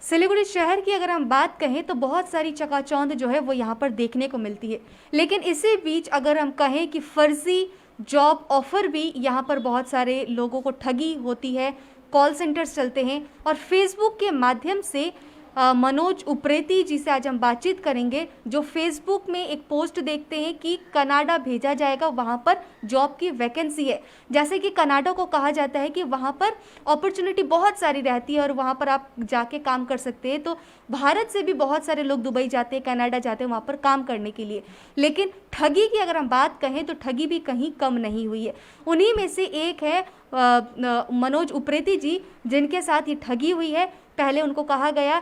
सिलीगुड़ी शहर की अगर हम बात कहें तो बहुत सारी चकाचौंध जो है वो यहाँ पर देखने को मिलती है, लेकिन इसी बीच अगर हम कहें कि फर्जी जॉब ऑफर भी यहाँ पर बहुत सारे लोगों को ठगी होती है। कॉल सेंटर्स चलते हैं और फेसबुक के माध्यम से मनोज उप्रेती जी से आज हम बातचीत करेंगे, जो फेसबुक में एक पोस्ट देखते हैं कि कनाडा भेजा जाएगा, वहाँ पर जॉब की वैकेंसी है। जैसे कि कनाडा को कहा जाता है कि वहाँ पर अपॉर्चुनिटी बहुत सारी रहती है और वहाँ पर आप जाके काम कर सकते हैं। तो भारत से भी बहुत सारे लोग दुबई जाते हैं, कनाडा जाते हैं वहाँ पर काम करने के लिए। लेकिन ठगी की अगर हम बात कहें तो ठगी भी कहीं कम नहीं हुई है। उन्हीं में से एक है मनोज उप्रेती जी, जिनके साथ ये ठगी हुई है। पहले उनको कहा गया,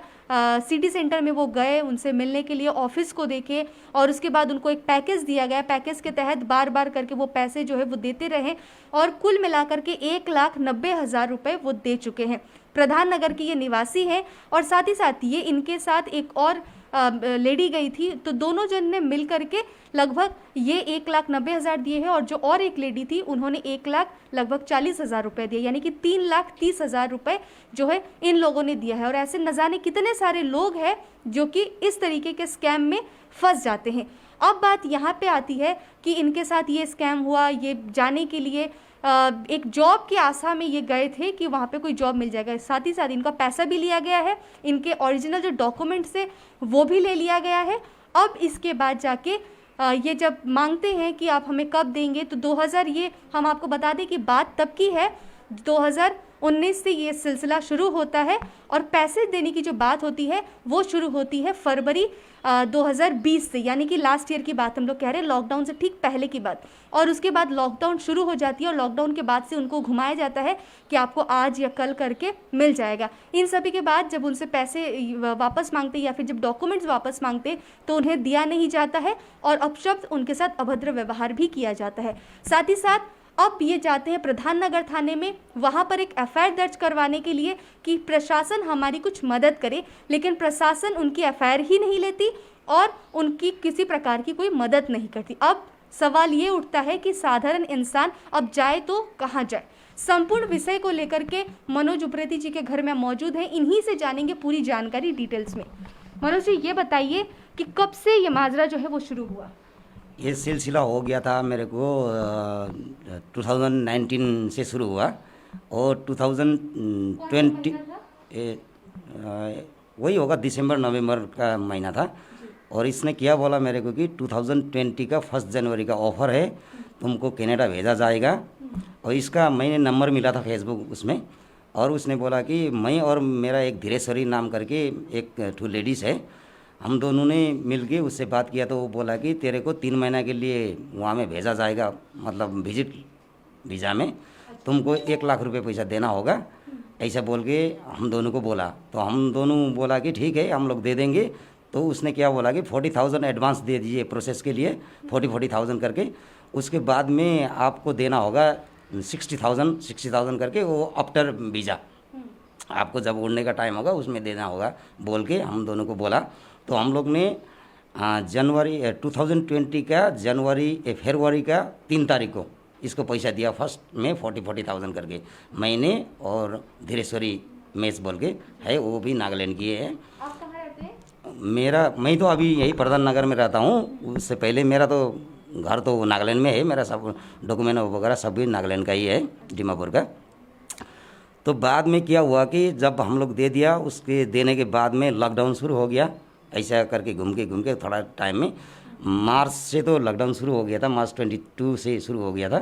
सिटी सेंटर में वो गए उनसे मिलने के लिए, ऑफिस को देखे और उसके बाद उनको एक पैकेज दिया गया। पैकेज के तहत बार बार करके वो पैसे जो है वो देते रहे और कुल मिलाकर के 1,90,000 रुपये वो दे चुके हैं। प्रधान नगर की ये निवासी हैं और साथ ही साथ ये इनके साथ एक और लेडी गई थी, तो दोनों जन ने मिल करके लगभग ये 1,90,000 दिए हैं और जो और एक लेडी थी उन्होंने 1,40,000 रुपये दिए, यानी कि 3,30,000 रुपये जो है इन लोगों ने दिया है। और ऐसे न जाने कितने सारे लोग हैं जो कि इस तरीके के स्कैम में फंस जाते हैं। अब बात यहाँ पे आती है कि इनके साथ ये स्कैम हुआ, ये जाने के लिए एक जॉब की आशा में ये गए थे कि वहाँ पे कोई जॉब मिल जाएगा। साथ ही साथ इनका पैसा भी लिया गया है, इनके ओरिजिनल जो डॉक्यूमेंट्स है वो भी ले लिया गया है। अब इसके बाद जाके ये जब मांगते हैं कि आप हमें कब देंगे, तो 2000, ये हम आपको बता दें कि बात तब की है 2019 से ये सिलसिला शुरू होता है और पैसे देने की जो बात होती है वो शुरू होती है फरवरी 2020 से, यानी कि लास्ट ईयर की बात हम लोग कह रहे हैं, लॉकडाउन से ठीक पहले की बात। और उसके बाद लॉकडाउन शुरू हो जाती है और लॉकडाउन के बाद से उनको घुमाया जाता है कि आपको आज या कल करके मिल जाएगा। इन सभी के बाद जब उनसे पैसे वापस मांगते या फिर जब डॉक्यूमेंट्स वापस मांगते तो उन्हें दिया नहीं जाता है और अपशब्द उनके साथ अभद्र व्यवहार भी किया जाता है। साथ ही साथ अब ये जाते हैं प्रधान नगर थाने में, वहाँ पर एक एफआईआर दर्ज करवाने के लिए कि प्रशासन हमारी कुछ मदद करे, लेकिन प्रशासन उनकी एफआईआर ही नहीं लेती और उनकी किसी प्रकार की कोई मदद नहीं करती। अब सवाल ये उठता है कि साधारण इंसान अब जाए तो कहाँ जाए। संपूर्ण विषय को लेकर के मनोज उप्रेती जी के घर में मौजूद हैं, इन्हीं से जानेंगे पूरी जानकारी डिटेल्स में। मनोज जी, ये बताइए कि कब से ये माजरा जो है वो शुरू हुआ? ये सिलसिला हो गया था मेरे को 2019 से शुरू हुआ और 2020 वही होगा, दिसंबर नवंबर का महीना था। और इसने क्या बोला मेरे को कि 2020 का 1 जनवरी का ऑफ़र है, तुमको कनाडा भेजा जाएगा। और इसका मैंने नंबर मिला था फेसबुक उसमें, और उसने बोला कि मैं और मेरा एक धीरेश्वरी नाम करके एक ठू लेडीज़ है, हम दोनों ने मिलके उससे बात किया तो वो बोला कि तेरे को 3 महीना के लिए वहाँ में भेजा जाएगा, मतलब विजिट वीज़ा में, तुमको 1,00,000 रुपये पैसा देना होगा, ऐसा बोल के हम दोनों को बोला। तो हम दोनों बोला कि ठीक है हम लोग दे देंगे। तो उसने क्या बोला कि 40,000 एडवांस दे दीजिए प्रोसेस के लिए, 40,000 करके, उसके बाद में आपको देना होगा 60,000 करके, वो आफ्टर वीज़ा आपको जब उड़ने का टाइम होगा उसमें देना होगा बोल के हम दोनों को बोला। तो हम लोग ने जनवरी 2020 का फरवरी का 3 तारीख को इसको पैसा दिया फर्स्ट में 40,000 करके, मैंने और धीरेश्वरी मेस बोल के है, वो भी नागालैंड की है। आप कहाँ रहते हैं? मैं तो अभी यही प्रधान नगर में रहता हूँ। उससे पहले मेरा तो घर तो नागालैंड में है, मेरा सब डॉक्यूमेंट वगैरह सब भी नागालैंड का ही है, दीमापुर का। तो बाद में क्या हुआ कि जब हम लोग दे दिया, उसके देने के बाद में लॉकडाउन शुरू हो गया। ऐसा करके घूम के थोड़ा टाइम में मार्च से तो लॉकडाउन शुरू हो गया था, मार्च 22 से शुरू हो गया था।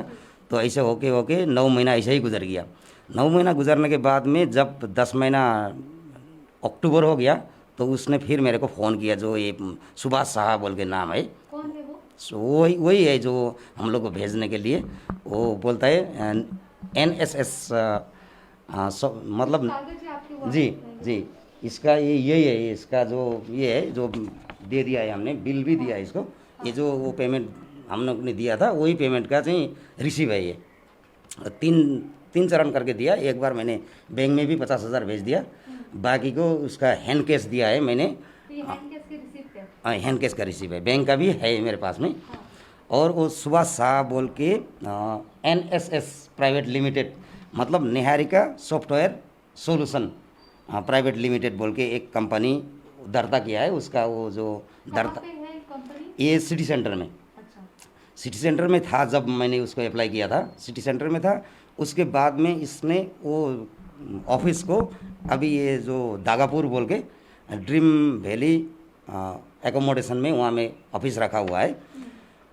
तो ऐसे होके 9 महीना ऐसे ही गुजर गया। 9 महीना गुजरने के बाद में जब 10 महीना अक्टूबर हो गया तो उसने फिर मेरे को फ़ोन किया, जो ये सुभाष शाह बोल के नाम है। कौन है वो? वही है जो हम लोग को भेजने के लिए, वो बोलता है NSS मतलब जी इसका यही है, इसका जो ये है जो दे दिया है हमने, बिल भी दिया है इसको। ये जो वो पेमेंट हम लोग ने दिया था वही पेमेंट का चाहिँ रिसीव है। ये तीन चरण करके दिया। एक बार मैंने बैंक में भी 50,000 भेज दिया, बाकी को उसका हैंड कैश दिया है मैंने। हैंड कैश का रिसीव है, बैंक का भी है मेरे पास में। और वो सुभाष शाह बोल के NSS प्राइवेट लिमिटेड, मतलब Niharika software solution private limited बोल के एक कंपनी धरता किया है, उसका वो जो कहाँ धरता पे है कंपनी? ये सिटी सेंटर में, अच्छा। सिटी सेंटर में था जब मैंने उसको अप्लाई किया था, सिटी सेंटर में था। उसके बाद में इसने वो ऑफिस को अभी ये जो दागापुर बोल के ड्रीम वैली एकोमोडेशन में वहाँ में ऑफिस रखा हुआ है।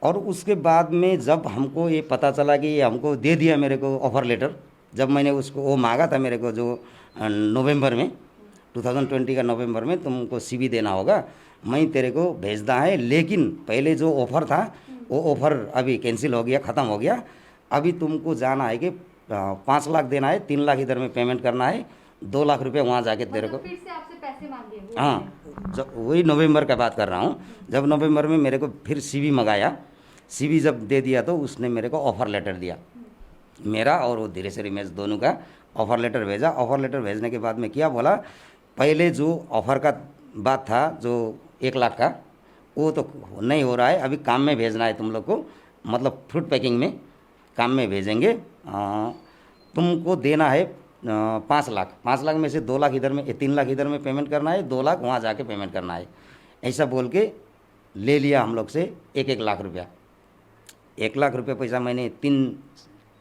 और उसके बाद में जब हमको ये पता चला कि ये हमको दे दिया मेरे को ऑफ़र लेटर, जब मैंने उसको वो मांगा था मेरे को जो नवंबर में 2020 का नवंबर में तुमको सीवी देना होगा, मैं तेरे को भेजना है, लेकिन पहले जो ऑफ़र था वो ऑफ़र अभी कैंसिल हो गया, ख़त्म हो गया। अभी तुमको जाना है कि 5 लाख देना है, 3 लाख इधर में पेमेंट करना है, 2 लाख रुपए वहाँ जाके तेरे को। मतलब फिर से आपसे पैसे मांगे वो? हाँ, जब वही नवंबर का बात कर रहा हूँ, जब नवंबर में मेरे को फिर सीवी मंगाया, सीवी जब दे दिया तो उसने मेरे को ऑफ़र लेटर दिया, मेरा और वो धीरेश्वरी मैच दोनों का ऑफ़र लेटर भेजा। ऑफ़र लेटर भेजने के बाद में क्या बोला, पहले जो ऑफ़र का बात था जो 1 लाख का, वो तो नहीं हो रहा है, अभी काम में भेजना है तुम लोग को, मतलब फ्रूट पैकिंग में काम में भेजेंगे। तुमको देना है 5 लाख, 5 लाख में से 2 लाख इधर में, 3 लाख इधर में पेमेंट करना है, 2 लाख वहाँ जाके पेमेंट करना है। ऐसा बोल के ले लिया हम लोग से 1-1 लाख रुपया। 1 लाख रुपये पैसा मैंने 3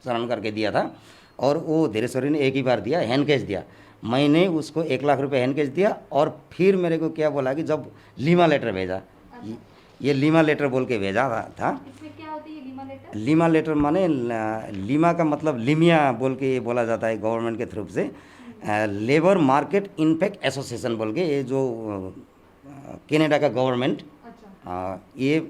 चरण करके दिया था, और वो धीरेश्वरी ने एक ही बार दिया, हैंड कैश दिया। मैंने उसको 1 लाख रुपये हैंड कैश दिया, और फिर मेरे को क्या बोला कि जब लीमा लेटर भेजा, ये लीमा लेटर बोल के भेजा था। इसमें क्या होती है लीमा लेटर? लीमा लेटर माने लीमा का मतलब लीमिया बोल के ये बोला जाता है गवर्नमेंट के थ्रू से, लेबर मार्केट इम्पैक्ट एसोसिएशन बोल के, ये जो कनाडा का गवर्नमेंट अच्छा। ये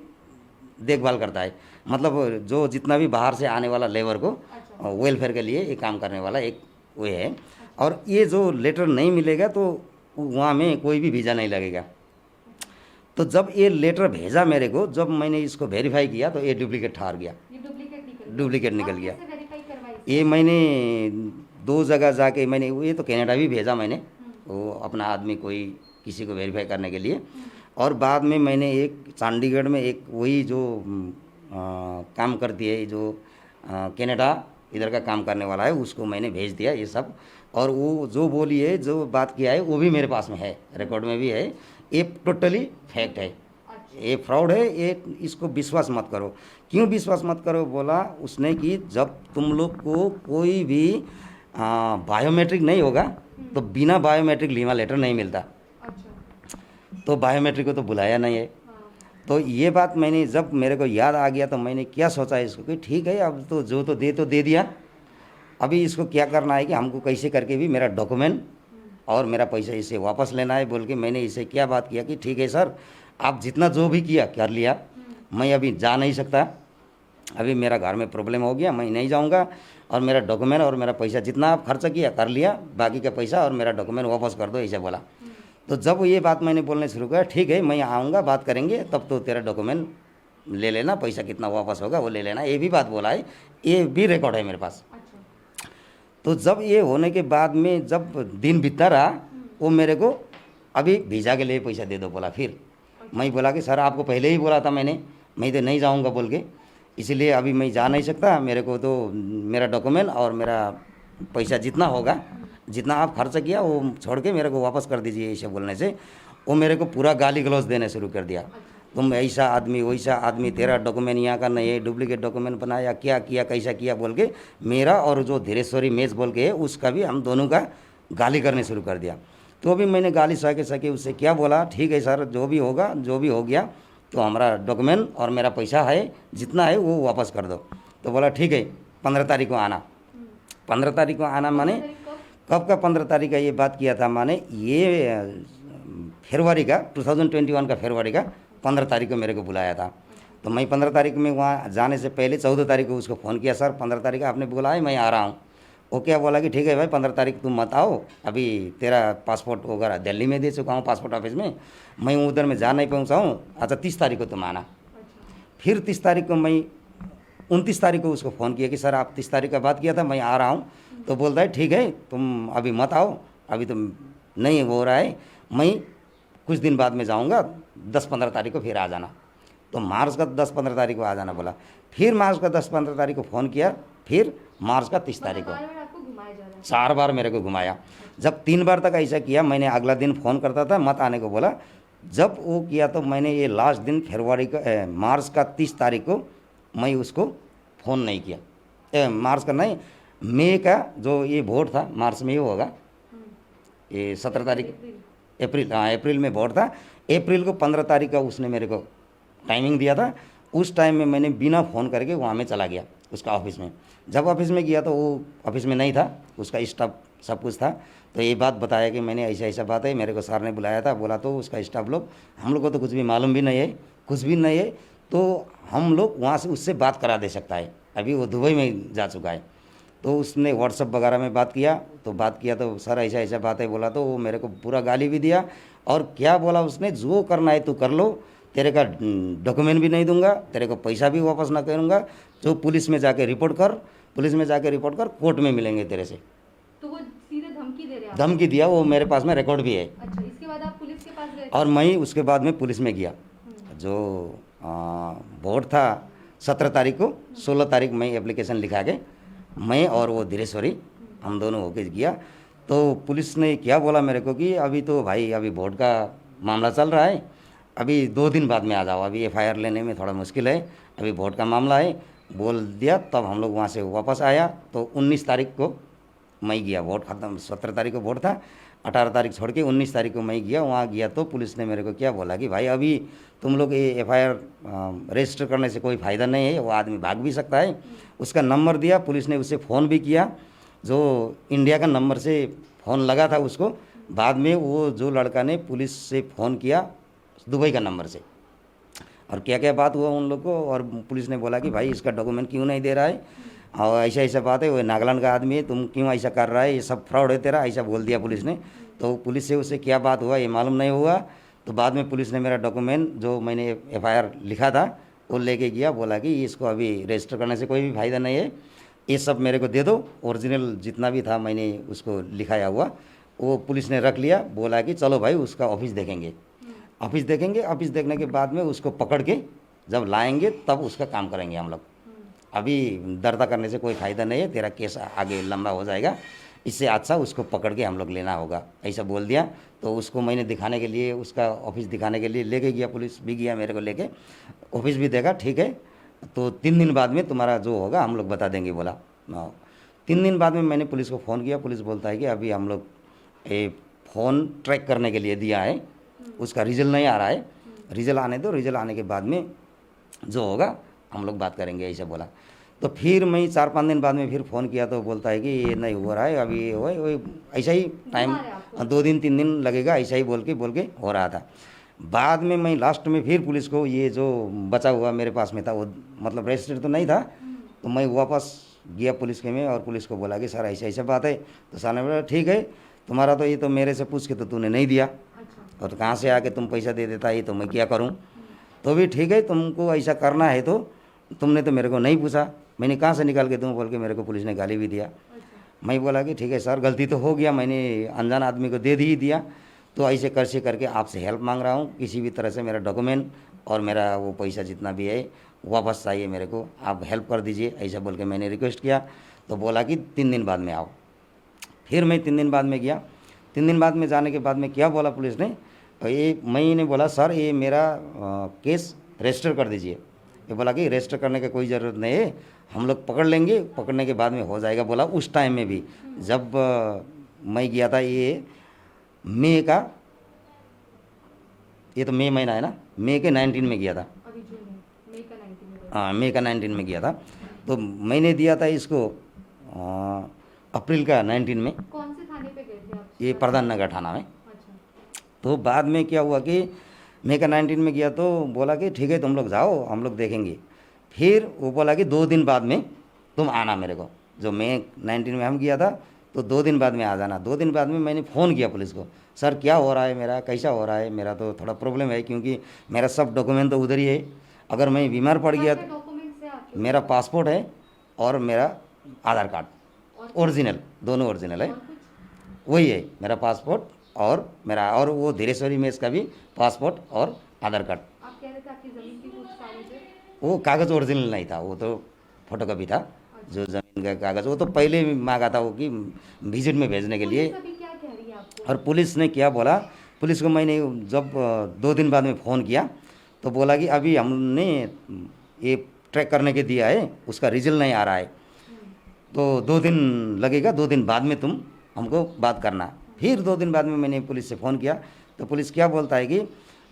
देखभाल करता है, मतलब जो जितना भी बाहर से आने वाला लेबर को अच्छा। वेलफेयर के लिए ये काम करने वाला एक वो है। और ये जो लेटर नहीं मिलेगा तो वहाँ में कोई भी वीज़ा नहीं लगेगा। तो जब ये लेटर भेजा मेरे को, जब मैंने इसको वेरीफाई किया तो ये डुप्लीकेट ठहर गया, ये डुप्लीकेट निकल गया। कैसे वेरीफाई करवाई? ये मैंने 2 जगह जाके मैंने, ये तो कनाडा भी भेजा मैंने, वो अपना आदमी कोई किसी को वेरीफाई करने के लिए, और बाद में मैंने एक चंडीगढ़ में एक वही जो काम करती है, जो कनाडा इधर का काम करने वाला है, उसको मैंने भेज दिया ये सब। और वो जो बोली है, जो बात किया है, वो भी मेरे पास में है, रिकॉर्ड में भी है। ये टोटली फैक्ट है, ये फ्रॉड है, ये इसको विश्वास मत करो। क्यों विश्वास मत करो बोला उसने कि जब तुम लोग को कोई भी बायोमेट्रिक नहीं होगा तो बिना बायोमेट्रिक लीमा लेटर नहीं मिलता। अच्छा। तो बायोमेट्रिक को तो बुलाया नहीं है। तो ये बात मैंने जब मेरे को याद आ गया तो मैंने क्या सोचा इसको कि ठीक है, अब तो जो तो दे दिया, अभी इसको क्या करना है कि हमको कैसे करके भी मेरा डॉक्यूमेंट और मेरा पैसा इसे वापस लेना है बोल के मैंने इसे क्या बात किया कि ठीक है सर, आप जितना जो भी किया कर लिया, मैं अभी जा नहीं सकता, अभी मेरा घर में प्रॉब्लम हो गया, मैं नहीं जाऊंगा, और मेरा डॉक्यूमेंट और मेरा पैसा जितना आप खर्च किया कर लिया, बाकी का पैसा और मेरा डॉक्यूमेंट वापस कर दो, ऐसे बोला। तो जब ये बात मैंने बोलने शुरू किया, ठीक है मैं आऊँगा, बात करेंगे, तब तो तेरा डॉक्यूमेंट ले लेना, पैसा कितना वापस होगा वो ले लेना, ये भी बात बोला है, ये भी रिकॉर्ड है मेरे पास। तो जब ये होने के बाद में जब दिन बीतता रहा, वो मेरे को अभी वीज़ा के लिए पैसा दे दो बोला। फिर मैं बोला कि सर आपको पहले ही बोला था मैंने, मैं तो नहीं जाऊंगा बोल के, इसलिए अभी मैं जा नहीं सकता, मेरे को तो मेरा डॉक्यूमेंट और मेरा पैसा जितना होगा, जितना आप खर्च किया वो छोड़ के मेरे को वापस कर दीजिए। ऐसे बोलने से वो मेरे को पूरा गाली गलौज देने शुरू कर दिया, तुम ऐसा आदमी वैसा आदमी, तेरा डॉक्यूमेंट यहाँ का नहीं है, डुप्लीकेट डॉक्यूमेंट बनाया, क्या किया कैसा किया बोल के मेरा और जो धीरेश्वरी मेज बोल के है उसका भी हम दोनों का गाली करने शुरू कर दिया। तो अभी मैंने गाली सके उससे क्या बोला, ठीक है सर जो भी होगा, जो भी हो गया, तो हमारा डॉक्यूमेंट और मेरा पैसा है जितना है वो वापस कर दो। तो बोला ठीक है 15 तारीख को आना। 15 तारीख को आना माने कब का 15 तारीख का ये बात किया था, माने ये फरवरी का 2021 का फरवरी का 15 तारीख को मेरे को बुलाया था। तो मैं 15 तारीख में वहाँ जाने से पहले 14 तारीख को उसको फ़ोन किया, सर 15 तारीख आपने बुलाया, मैं आ रहा हूँ। वो क्या बोला कि ठीक है भाई 15 तारीख तुम मत आओ, अभी तेरा पासपोर्ट वगैरह दिल्ली में दे चुका हूँ पासपोर्ट ऑफिस में, मैं उधर में जा नहीं पहुँचा हूँ, अच्छा 30 तारीख को तुम आना। फिर 30 तारीख को मैं 29 तारीख को उसको फ़ोन किया कि सर आप 30 तारीख का बात किया था, मैं आ रहा हूँ। तो बोलता है ठीक है तुम अभी मत आओ, अभी तो नहीं हो रहा है, मैं कुछ दिन बाद में जाऊँगा, 10-15 तारीख को फिर आ जाना। तो मार्च का 10-15 तारीख को आ जाना बोला। फिर मार्च का 10-15 तारीख को फ़ोन किया, फिर मार्च का 30 तारीख को। आपको घुमा घुमाया जा रहा है? 4 बार मेरे को घुमाया। जब 3 बार तक ऐसा किया, मैंने अगला दिन फ़ोन करता था, मत आने को बोला। जब वो किया तो मैंने ये लास्ट दिन मार्च का 30 तारीख को मैं उसको फ़ोन नहीं किया। मार्च का नहीं, मई का जो ये वोट था, मार्च में ही होगा, ये 17 तारीख, अप्रैल, हाँ अप्रैल में वोट था। अप्रैल को 15 तारीख का उसने मेरे को टाइमिंग दिया था। उस टाइम में मैंने बिना फ़ोन करके वहाँ में चला गया उसका ऑफिस में। जब ऑफिस में गया तो वो ऑफिस में नहीं था, उसका स्टाफ सब कुछ था। तो ये बात बताया कि मैंने ऐसा ऐसा बात है, मेरे को सर ने बुलाया था। बोला तो उसका स्टाफ लोग, हम लोग को तो कुछ भी मालूम भी नहीं है, कुछ भी नहीं है, तो हम लोग वहाँ से उससे बात करा दे सकता है। अभी वो दुबई में जा चुका है। तो उसने व्हाट्सअप वगैरह में बात किया तो सर ऐसा ऐसा बात है बोला। तो वो मेरे को पूरा गाली भी दिया। और क्या बोला उसने, जो करना है तू कर लो, तेरे का डॉक्यूमेंट भी नहीं दूंगा, तेरे को पैसा भी वापस ना करूँगा, जो पुलिस में जाके रिपोर्ट कर, कोर्ट में मिलेंगे तेरे से। तो वो सीधे धमकी दे रहे हैं? धमकी दिया, वो मेरे पास में रिकॉर्ड भी है। अच्छा, इसके बाद आप पुलिस के पास गए? और मैं उसके बाद में पुलिस में गया। जो वोट था 17 तारीख को, 16 तारीख मैं एप्लीकेशन लिखा के, मैं और वो धीरेश्वरी हम दोनों होके गया। तो पुलिस ने क्या बोला मेरे को कि अभी तो भाई अभी वोट का मामला चल रहा है, अभी 2 दिन बाद में आ जाओ, अभी एफआईआर लेने में थोड़ा मुश्किल है, अभी वोट का मामला है, बोल दिया। तब हम लोग वहाँ से वापस आया। तो 19 तारीख को मैं गया, वोट खत्म, 17 तारीख को वोट था, 18 तारीख छोड़ के 19 तारीख को मैं गया। वहाँ गया तो पुलिस ने मेरे को क्या बोला कि भाई अभी तुम लोग ये एफआईआर रजिस्टर करने से कोई फ़ायदा नहीं है, वो आदमी भाग भी सकता है। उसका नंबर दिया, पुलिस ने उससे फ़ोन भी किया, जो इंडिया का नंबर से फ़ोन लगा था उसको। बाद में वो जो लड़का ने पुलिस से फ़ोन किया दुबई का नंबर से, और क्या क्या बात हुआ उन लोग को। और पुलिस ने बोला कि भाई इसका डॉक्यूमेंट क्यों नहीं दे रहा है, और ऐसा ऐसा बात है, वो नागालैंड का आदमी है, तुम क्यों ऐसा कर रहा है, ये सब फ्रॉड है तेरा, ऐसा बोल दिया पुलिस ने। तो पुलिस से उससे क्या बात हुआ ये मालूम नहीं हुआ। तो बाद में पुलिस ने मेरा डॉक्यूमेंट जो मैंने एफआईआर लिखा था वो लेके गया, बोला कि इसको अभी रजिस्टर करने से कोई भी फ़ायदा नहीं है, ये सब मेरे को दे दो। ओरिजिनल जितना भी था मैंने उसको लिखाया हुआ वो पुलिस ने रख लिया। बोला कि चलो भाई उसका ऑफिस देखेंगे, ऑफिस देखने के बाद में उसको पकड़ के जब लाएंगे तब उसका काम करेंगे हम लोग। अभी दर्दा करने से कोई फ़ायदा नहीं है, तेरा केस आगे लंबा हो जाएगा, इससे अच्छा उसको पकड़ के हम लोग लेना होगा, ऐसा बोल दिया। तो उसको मैंने दिखाने के लिए, उसका ऑफिस दिखाने के लिए लेके गया, पुलिस भी गया मेरे को लेके, ऑफिस भी देखा, ठीक है तो 3 दिन बाद में तुम्हारा जो होगा हम लोग बता देंगे बोला। 3 दिन बाद में मैंने पुलिस को फ़ोन किया, पुलिस बोलता है कि अभी हम लोग ये फ़ोन ट्रैक करने के लिए दिया है, उसका रिजल्ट नहीं आ रहा है, रिजल्ट आने दो, रिजल्ट आने के बाद में जो होगा हम लोग बात करेंगे, ऐसा बोला। तो फिर मैं 4-5 दिन बाद में फिर फ़ोन किया तो बोलता है कि ये नहीं हो रहा है, अभी वही ऐसा ही टाइम 2 दिन 3 दिन लगेगा, ऐसा ही बोल के हो रहा था। बाद में मैं लास्ट में फिर पुलिस को, ये जो बचा हुआ मेरे पास में था वो मतलब रजिस्टर्ड तो नहीं था, तो मैं वापस गया पुलिस के में और पुलिस को बोला कि सर ऐसा ऐसा बात है। तो सर ने बोला ठीक है, तुम्हारा तो ये तो मेरे से पूछ के तो तूने नहीं दिया, और तो कहाँ से आके तुम पैसा दे देता है, तो मैं क्या करूँ। तो भी ठीक है, तुमको ऐसा करना है तो तुमने तो मेरे को नहीं पूछा, मैंने कहाँ से निकाल के दूँ बोल के मेरे को पुलिस ने गाली भी दिया। मैं बोला कि ठीक है सर, गलती तो हो गया, मैंने अनजान आदमी को दे ही दिया, तो ऐसे कैसे करके आपसे हेल्प मांग रहा हूँ, किसी भी तरह से मेरा डॉक्यूमेंट और मेरा वो पैसा जितना भी है वापस चाहिए मेरे को, आप हेल्प कर दीजिए, ऐसा बोल के मैंने रिक्वेस्ट किया। तो बोला कि 3 दिन बाद में आओ। फिर मैं 3 दिन बाद में गया। 3 दिन बाद में जाने के बाद में क्या बोला पुलिस ने, ये मैंने बोला सर ये मेरा केस रजिस्टर कर दीजिए। ये बोला कि रजिस्टर करने की कोई ज़रूरत नहीं है, हम लोग पकड़ लेंगे, पकड़ने के बाद में हो जाएगा बोला। उस टाइम में भी जब मैं गया था, ये मई का, ये तो मई महीना है ना, मई के 19 में गया था, अभी जून में, मई का 19 में? हाँ मई का 19 में गया था। तो मैंने दिया था इसको अप्रैल का 19 में। कौन से थाने पे गए थे आप? ये प्रधान नगर थाना में। अच्छा। तो बाद में क्या हुआ कि मई का 19 में गया तो बोला कि ठीक है तुम लोग जाओ, हम लोग देखेंगे। फिर वो बोला कि 2 दिन बाद में तुम आना मेरे को, जो मई 19 में हम गया था तो 2 दिन बाद में आ जाना। 2 दिन बाद में मैंने फ़ोन किया पुलिस को, सर क्या हो रहा है, मेरा कैसा हो रहा है, मेरा तो थोड़ा प्रॉब्लम है क्योंकि मेरा सब डॉक्यूमेंट तो उधर ही है, अगर मैं बीमार पड़ गया तो डॉक्यूमेंट्स है आपके? मेरा पासपोर्ट है और मेरा आधार कार्ड, ओरिजिनल, दोनों ओरिजिनल है, और कुछ? वही है मेरा पासपोर्ट और मेरा, और वो धीरेश्वरी मेस का भी पासपोर्ट और आधार कार्ड। आप कह रहे थे आपकी ज़मीन की कुछ कागज है? वो कागज़ ओरिजिनल नहीं था, वो तो फोटोकॉपी था जो ज़मीन इनका कागज़, वो तो पहले ही मांगा था वो कि विजिट में भेजने के लिए। पुलिस अभी क्या कह रही है आपको? और पुलिस ने क्या बोला, पुलिस को मैंने जब 2 दिन बाद में फ़ोन किया तो बोला कि अभी हमने ये ट्रैक करने के दिया है, उसका रिजल्ट नहीं आ रहा है, तो 2 दिन लगेगा, 2 दिन बाद में तुम हमको बात करना। फिर 2 दिन बाद में मैंने पुलिस से फ़ोन किया तो पुलिस क्या बोलता है कि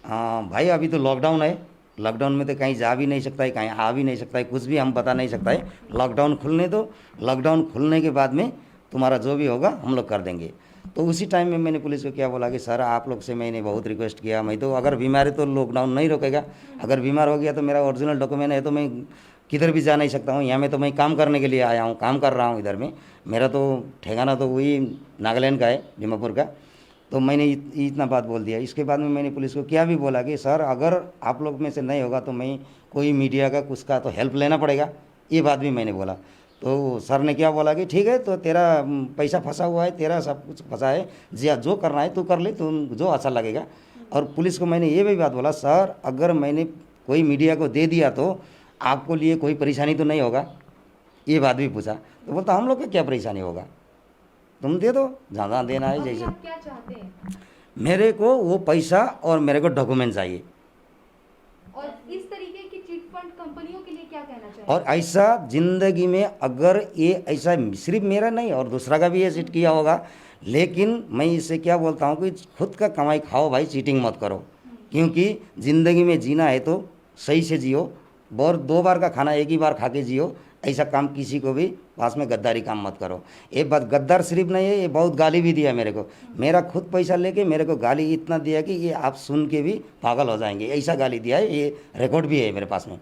भाई अभी तो लॉकडाउन है, लॉकडाउन में तो कहीं जा भी नहीं सकता है, कहीं आ भी नहीं सकता है, कुछ भी हम बता नहीं सकता है, लॉकडाउन खुलने दो, लॉकडाउन खुलने के बाद में तुम्हारा जो भी होगा हम लोग कर देंगे। तो उसी टाइम में मैंने पुलिस को क्या बोला कि सर आप लोग से मैंने बहुत रिक्वेस्ट किया, मैं तो अगर बीमार है तो लॉकडाउन नहीं रोकेगा, अगर बीमार हो गया तो मेरा ओरिजिनल डॉक्यूमेंट है तो मैं किधर भी जा नहीं सकता हूँ, यहाँ में तो मैं काम करने के लिए आया हूँ, काम कर रहा हूँ इधर में, मेरा तो ठिकाना तो वही नागालैंड का है, दीमापुर का। तो मैंने इतना बात बोल दिया। इसके बाद में मैंने पुलिस को क्या भी बोला कि सर अगर आप लोग में से नहीं होगा तो मैं कोई मीडिया का कुछ का तो हेल्प लेना पड़ेगा, ये बात भी मैंने बोला। तो सर ने क्या बोला कि ठीक है, तो तेरा पैसा फंसा हुआ है, तेरा सब कुछ फंसा है, जो करना है तू कर ले, तुम जो अच्छा लगेगा। और पुलिस को मैंने ये भी बात बोला, सर अगर मैंने कोई मीडिया को दे दिया तो आपको लिए कोई परेशानी तो नहीं होगा, ये बात भी पूछा। तो बोलता हम लोग का क्या परेशानी होगा, तुम दे दो जहाँ देना है। अभी जैसे आप क्या चाहते हैं? मेरे को वो पैसा और मेरे को डॉक्यूमेंट चाहिए। और इस तरीके की चिट फंड कंपनियों के लिए क्या कहना चाहिए? और ऐसा ज़िंदगी में अगर ये ऐसा सिर्फ मेरा नहीं और दूसरा का भी ये चीट किया होगा, लेकिन मैं इससे क्या बोलता हूँ कि खुद का कमाई खाओ भाई, चीटिंग मत करो, क्योंकि ज़िंदगी में जीना है तो सही से जियो, और 2 बार का खाना एक ही बार खा के जियो। ऐसा काम किसी को भी पास में गद्दारी काम मत करो। ये बात गद्दार सिर्फ नहीं है, ये बहुत गाली भी दिया मेरे को, मेरा खुद पैसा लेके मेरे को गाली इतना दिया कि ये आप सुन के भी पागल हो जाएंगे, ऐसा गाली दिया है, ये रिकॉर्ड भी है मेरे पास में।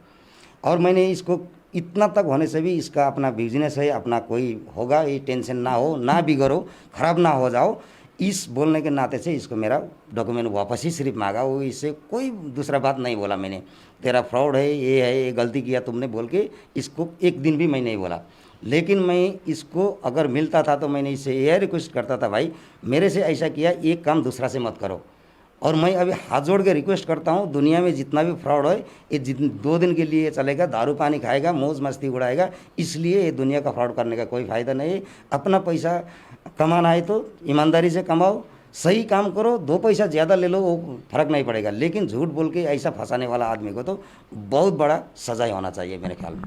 और मैंने इसको इतना तक होने से भी इसका अपना बिजनेस है, अपना कोई होगा, ये टेंशन ना हो, ना बिगड़ो, ख़राब ना हो जाओ, इस बोलने के नाते से इसको मेरा डॉक्यूमेंट वापस ही सिर्फ मांगा। वो इससे कोई दूसरा बात नहीं बोला मैंने, तेरा फ्रॉड है, ये गलती किया तुमने बोल के इसको एक दिन भी मैं नहीं बोला। लेकिन मैं इसको अगर मिलता था तो मैंने इससे यह रिक्वेस्ट करता था, भाई मेरे से ऐसा किया, एक काम दूसरा से मत करो। और मैं अभी हाथ जोड़ के रिक्वेस्ट करता हूँ, दुनिया में जितना भी फ्रॉड है ये 2 दिन के लिए चलेगा, दारू पानी खाएगा, मौज मस्ती उड़ाएगा, इसलिए ये दुनिया का फ्रॉड करने का कोई फ़ायदा नहीं है। अपना पैसा कमाना है तो ईमानदारी से कमाओ, सही काम करो, 2 पैसा ज़्यादा ले लो, वो फ़र्क नहीं पड़ेगा, लेकिन झूठ बोल के ऐसा फंसाने वाला आदमी को तो बहुत बड़ा सज़ा होना चाहिए मेरे ख्याल में।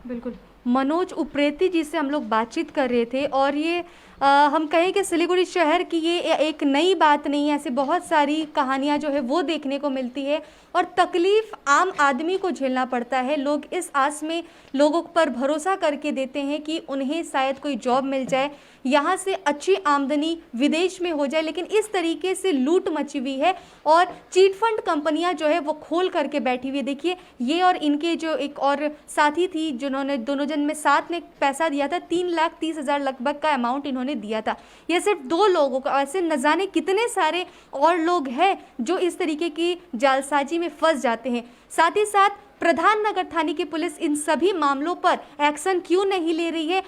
बिल्कुल। मनोज उप्रेती जी से हम लोग बातचीत कर रहे थे, और ये हम कहें कि सिलीगुड़ी शहर की ये एक नई बात नहीं है, ऐसे बहुत सारी कहानियां जो है वो देखने को मिलती है, और तकलीफ़ आम आदमी को झेलना पड़ता है। लोग इस आस में लोगों पर भरोसा करके देते हैं कि उन्हें शायद कोई जॉब मिल जाए, यहाँ से अच्छी आमदनी विदेश में हो जाए, लेकिन इस तरीके से लूट मची हुई है और चीट फंड कंपनियां जो है वो खोल करके बैठी हुई है। देखिए ये और इनके जो एक और साथी थी जिन्होंने दोनों जन में साथ में पैसा दिया था, 3,30,000 लगभग का अमाउंट इन्होंने दिया था। ये सिर्फ 2 लोगों का, ऐसे न जाने कितने सारे और लोग हैं जो इस तरीके की जालसाजी में फंस जाते हैं। साथ ही साथ प्रधान नगर थाने की पुलिस इन सभी मामलों पर एक्शन क्यों नहीं ले रही है?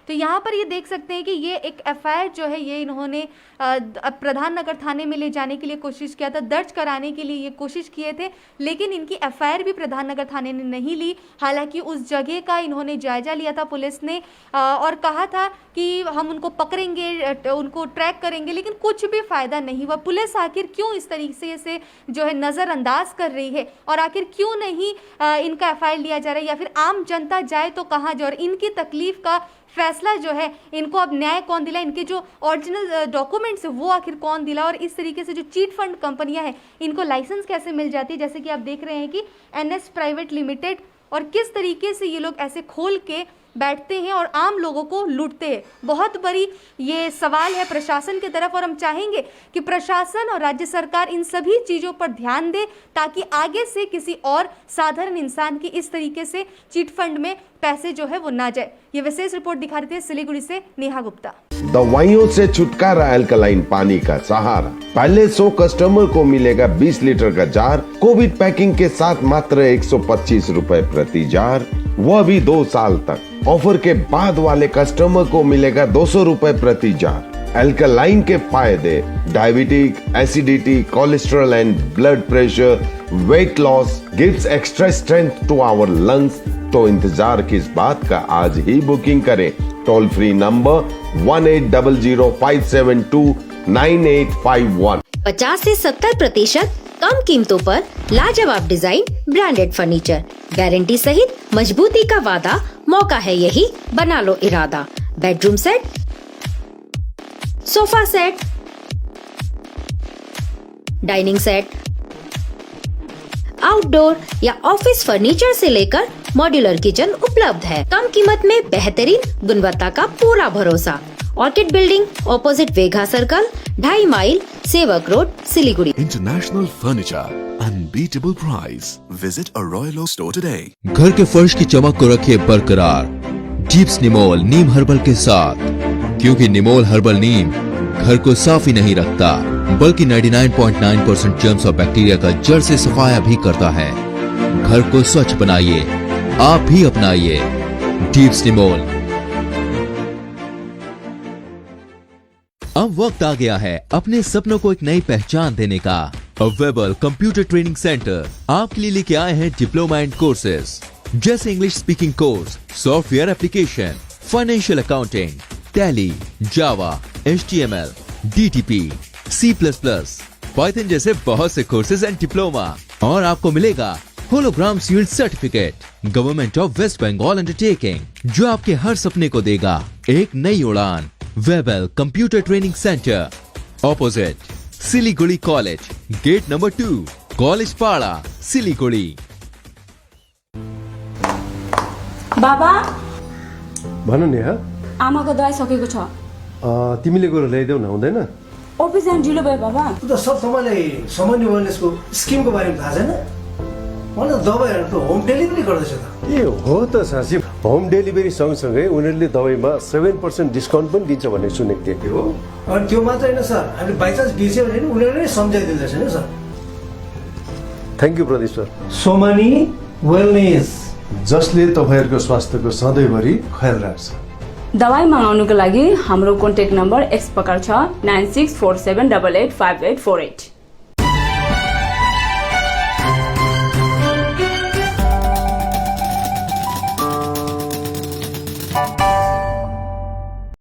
तो यहाँ पर ये देख सकते हैं कि ये एक एफआईआर जो है ये इन्होंने प्रधान नगर थाने में ले जाने के लिए कोशिश किया था, दर्ज कराने के लिए ये कोशिश किए थे, लेकिन इनकी एफआईआर भी प्रधान नगर थाने ने नहीं ली। हालांकि उस जगह का इन्होंने जायजा लिया था पुलिस ने, और कहा था कि हम उनको पकड़ेंगे, उनको ट्रैक करेंगे, लेकिन कुछ भी फ़ायदा नहीं हुआ। पुलिस आखिर क्यों इस तरीके से जो है नज़रअंदाज कर रही है, और आखिर क्यों नहीं इनका एफआईआर लिया जा रहा है, या फिर आम जनता जाए तो कहाँ जाए? और इनकी तकलीफ का फैसला जो है इनको अब न्याय कौन दिला, इनके जो ओरिजिनल डॉक्यूमेंट्स है वो आखिर कौन दिला, और इस तरीके से जो चीट फंड कंपनियां हैं इनको लाइसेंस कैसे मिल जाती है, जैसे कि आप देख रहे हैं कि एनएस प्राइवेट लिमिटेड, और किस तरीके से ये लोग ऐसे खोल के बैठते हैं और आम लोगों को लूटते हैं। बहुत बड़ी ये सवाल है प्रशासन की तरफ, और हम चाहेंगे कि प्रशासन और राज्य सरकार इन सभी चीज़ों पर ध्यान दे ताकि आगे से किसी और साधारण इंसान की इस तरीके से चीट फंड में पैसे जो है वो ना जाए। ये विशेष रिपोर्ट दिखा रहे थे सिलीगुड़ी से नेहा गुप्ता। दवाइयों से छुटकारा, अल्कलाइन पानी का सहारा। पहले 100 कस्टमर को मिलेगा 20 लीटर का जार, कोविड पैकिंग के साथ मात्र 125 रुपए प्रति जार, वह भी 2 साल तक। ऑफर के बाद वाले कस्टमर को मिलेगा 200 रुपए प्रति जार। अल्कलाइन के फायदे diabetic, acidity, cholesterol and blood pressure, weight loss, gives extra strength to our lungs. तो इंतजार किस बात का, आज ही बुकिंग करें। Toll free number 1800-572-9851। 50 से 70% कम कीमतों पर लाजवाब डिजाइन, ब्रांडेड फर्नीचर, गारंटी सहित मजबूती का वादा। मौका है यही, बना लो इरादा। Bedroom set, sofa set, dining set, outdoor या ऑफिस फर्नीचर से लेकर मॉड्यूलर किचन उपलब्ध है। कम कीमत में बेहतरीन गुणवत्ता का पूरा भरोसा। Orchid building, opposite Vega circle, 2.5 mile, Sevoke road, Siliguri. International Furniture, unbeatable price. Visit a Royal Oak store today. घर के फर्श की चमक को रखिए बरकरार जीप्स निमोल नीम हर्बल के साथ, क्योंकि निमोल हर्बल नीम घर को साफ ही नहीं रखता बल्कि 99.9% जर्म्स और बैक्टीरिया का जड़ से सफाया भी करता है। घर को स्वच्छ बनाइए, आप भी अपनाइए जीप्स निमोल। अब वक्त आ गया है अपने सपनों को एक नई पहचान देने का। वेबल कंप्यूटर ट्रेनिंग सेंटर आपके लिए लेके आए हैं डिप्लोमा एंड कोर्सेज जैसे English speaking course, software application, financial accounting, Tally, Java, HTML, DTP, C++, Python जैसे बहुत से कोर्सेज एंड डिप्लोमा। और आपको मिलेगा hologram sealed certificate government of West Bengal undertaking, जो आपके हर सपने को देगा एक नई उड़ान। Webel computer training centre, opposite Siliguri college, gate number 2, college Para, Siliguri. बाबा, भन नि। आमाको दबाई सकेको छ। तिमीले गएर ल्याइदेऊ न, हुँदैन? अफिस जान ढिलो भयो बाबा। सर तपाईँलाई सामान्य वेलनेसको स्किमको बारेमा थाहा छैन? मलाई दबाईहरूको होम डेलिभरी गर्दैछ त। ए हो त साँच्ची, होम डेलिभरी सँगसँगै उनीहरूले दबाईमा 7% डिस्काउन्ट पनि दिन्छ भन्ने सुनेको थिएँ। हो, अनि त्यो मात्र होइन सर, हामीले बाइचान्स बिर्स्यो भने नि उनीहरूले नै सम्झाइदिँदैछ नि sir. Thank you Pradeep sir. Somani wellness, जसले तपाईँहरूको स्वास्थ्यको सधैँभरि ख्याल राख्छ। दबाई मगाउनुको लागि हाम्रो कन्ट्याक्ट नम्बर एक्स प्रकार छ 9647885848।